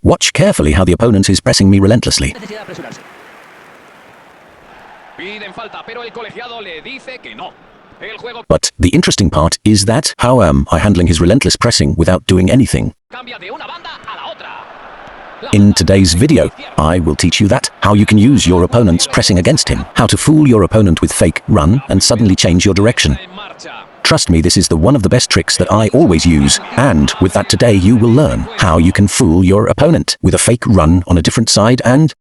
Watch carefully how the opponent is pressing me relentlessly. But the interesting part is that how am I handling his relentless pressing without doing anything? In today's video, I will teach you that, how you can use your opponent's pressing against him, how to fool your opponent with fake run and suddenly change your direction. Trust me, this is one of the best tricks that I always use, and with that today you will learn how you can fool your opponent with a fake run on a different side and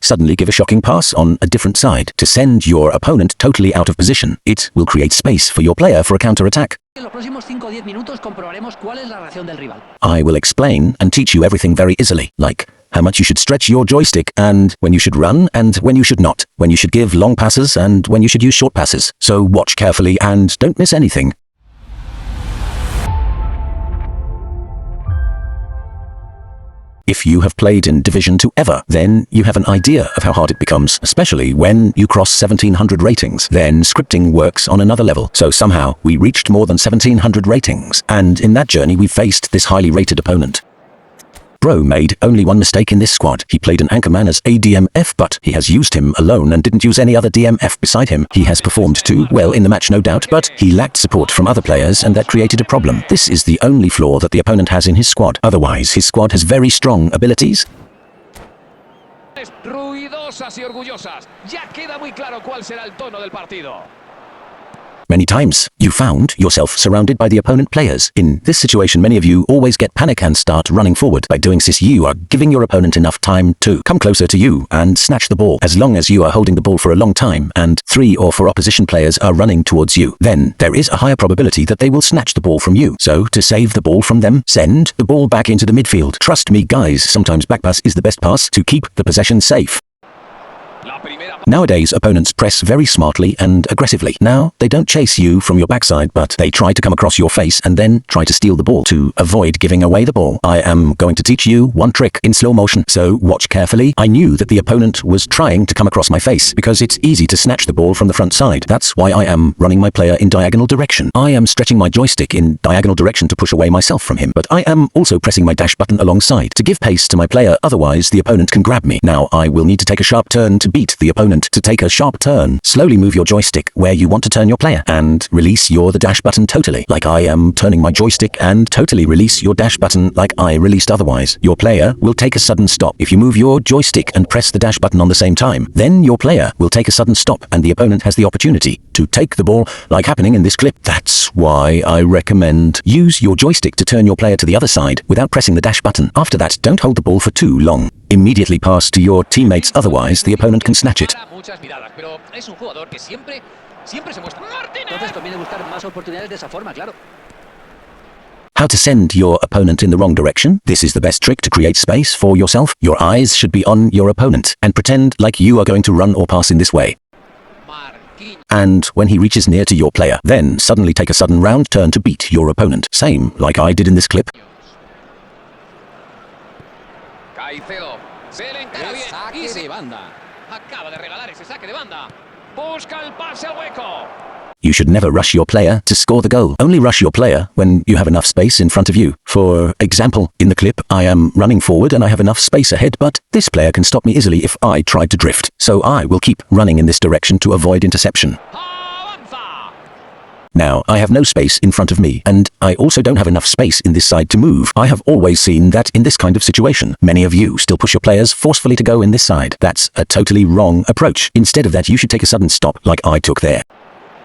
suddenly give a shocking pass on a different side to send your opponent totally out of position. It will create space for your player for a counter-attack. I will explain and teach you everything very easily, like how much you should stretch your joystick and when you should run and when you should not, when you should give long passes and when you should use short passes. So watch carefully and don't miss anything. If you have played in Division 2 ever, then you have an idea of how hard it becomes, especially when you cross 1700 ratings. Then scripting works on another level. So somehow we reached more than 1700 ratings, and in that journey we faced this highly rated opponent. Bro made only one mistake in this squad. He played an anchorman as a DMF, but he has used him alone and didn't use any other DMF beside him. He has performed too well in the match, no doubt, but he lacked support from other players and that created a problem. This is the only flaw that the opponent has in his squad. Otherwise, his squad has very strong abilities. Many times, you found yourself surrounded by the opponent players. In this situation, many of you always get panic and start running forward. By doing this, you are giving your opponent enough time to come closer to you and snatch the ball. As long as you are holding the ball for a long time and 3 or 4 opposition players are running towards you, then there is a higher probability that they will snatch the ball from you. So, to save the ball from them, send the ball back into the midfield. Trust me, guys, sometimes backpass is the best pass to keep the possession safe. Nowadays, opponents press very smartly and aggressively. Now, they don't chase you from your backside, but they try to come across your face and then try to steal the ball to avoid giving away the ball. I am going to teach you one trick in slow motion, so watch carefully. I knew that the opponent was trying to come across my face because it's easy to snatch the ball from the front side. That's why I am running my player in diagonal direction. I am stretching my joystick in diagonal direction to push away myself from him, but I am also pressing my dash button alongside to give pace to my player, otherwise the opponent can grab me. Now, I will need to take a sharp turn to beat the opponent. To take a sharp turn, slowly move your joystick where you want to turn your player and release the dash button totally, like I am turning my joystick, and totally release your dash button like I released otherwise. Your player will take a sudden stop. If you move your joystick and press the dash button on the same time, then your player will take a sudden stop and the opponent has the opportunity to take the ball, like happening in this clip. That's why I recommend use your joystick to turn your player to the other side without pressing the dash button. After that, don't hold the ball for too long. Immediately pass to your teammates, otherwise the opponent can snatch it. How to send your opponent in the wrong direction? This is the best trick to create space for yourself. Your eyes should be on your opponent and pretend like you are going to run or pass in this way. And when he reaches near to your player, then suddenly take a sudden round turn to beat your opponent. Same like I did in this clip. You should never rush your player to score the goal. Only rush your player when you have enough space in front of you. For example, in the clip, I am running forward and I have enough space ahead, but this player can stop me easily if I try to drift. So I will keep running in this direction to avoid interception. Now, I have no space in front of me, and I also don't have enough space in this side to move. I have always seen that in this kind of situation, many of you still push your players forcefully to go in this side. That's a totally wrong approach. Instead of that, you should take a sudden stop like I took there.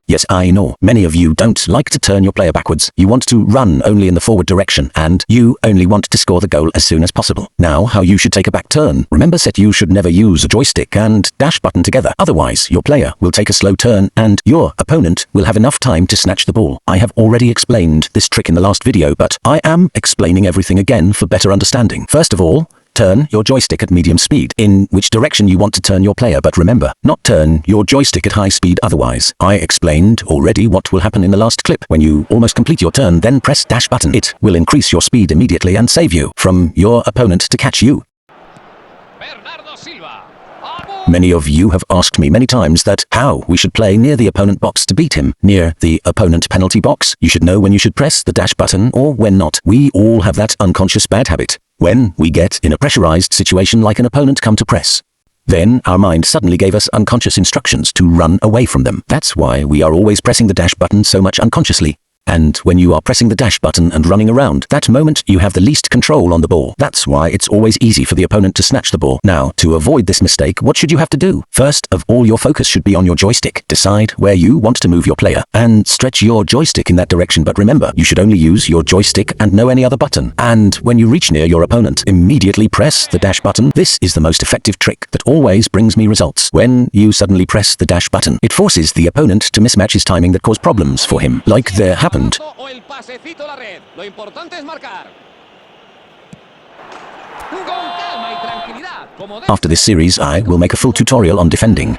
Yes, I know, many of you don't like to turn your player backwards. You want to run only in the forward direction, and you only want to score the goal as soon as possible. Now, how you should take a back turn. Remember that you should never use a joystick and dash button together. Otherwise, your player will take a slow turn and your opponent will have enough time to snatch the ball. I have already explained this trick in the last video, but I am explaining everything again for better understanding. First of all, turn your joystick at medium speed, in which direction you want to turn your player, but remember, not turn your joystick at high speed otherwise. I explained already what will happen in the last clip. When you almost complete your turn, then press dash button. It will increase your speed immediately and save you from your opponent to catch you. Many of you have asked me many times that how we should play near the opponent box to beat him. Near the opponent penalty box, you should know when you should press the dash button or when not. We all have that unconscious bad habit. When we get in a pressurized situation like an opponent come to press, then our mind suddenly gave us unconscious instructions to run away from them. That's why we are always pressing the dash button so much unconsciously. And when you are pressing the dash button and running around, that moment you have the least control on the ball. That's why it's always easy for the opponent to snatch the ball. Now, to avoid this mistake, what should you have to do? First of all, your focus should be on your joystick. Decide where you want to move your player and stretch your joystick in that direction. But remember, you should only use your joystick and no any other button. And when you reach near your opponent, immediately press the dash button. This is the most effective trick that always brings me results. When you suddenly press the dash button, it forces the opponent to mismatch his timing that cause problems for him, like there happened. After this series, I will make a full tutorial on defending.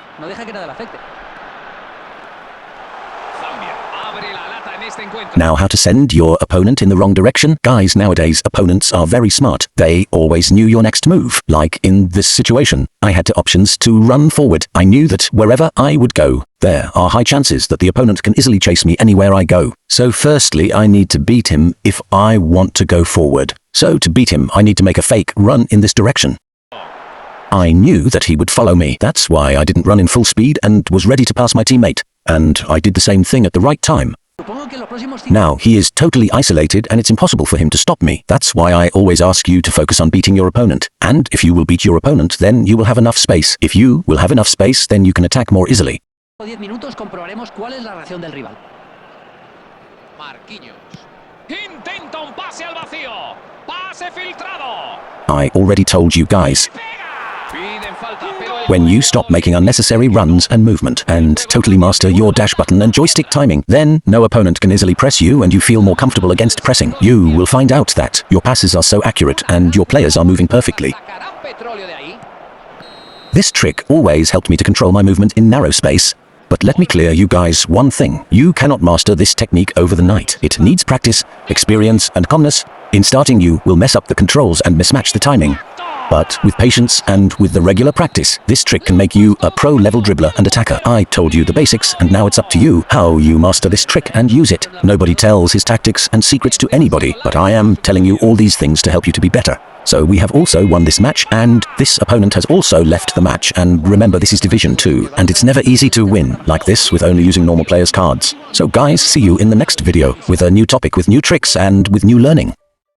Now, how to send your opponent in the wrong direction? Guys, nowadays, opponents are very smart. They always knew your next move. Like in this situation, I had the options to run forward. I knew that wherever I would go, there are high chances that the opponent can easily chase me anywhere I go. So firstly, I need to beat him if I want to go forward. So to beat him, I need to make a fake run in this direction. I knew that he would follow me. That's why I didn't run in full speed and was ready to pass my teammate. And I did the same thing at the right time. Now, he is totally isolated and it's impossible for him to stop me. That's why I always ask you to focus on beating your opponent. And if you will beat your opponent, then you will have enough space. If you will have enough space, then you can attack more easily. I already told you guys. When you stop making unnecessary runs and movement and totally master your dash button and joystick timing, then no opponent can easily press you and you feel more comfortable against pressing. You will find out that your passes are so accurate and your players are moving perfectly. This trick always helped me to control my movement in narrow space. But let me clear you guys one thing. You cannot master this technique over the night. It needs practice, experience, and calmness. In starting, you will mess up the controls and mismatch the timing. But with patience and with the regular practice, this trick can make you a pro-level dribbler and attacker. I told you the basics, and now it's up to you how you master this trick and use it. Nobody tells his tactics and secrets to anybody, but I am telling you all these things to help you to be better. So we have also won this match, and this opponent has also left the match. And remember, this is Division 2, and it's never easy to win like this with only using normal players' cards. So guys, see you in the next video with a new topic, with new tricks, and with new learning.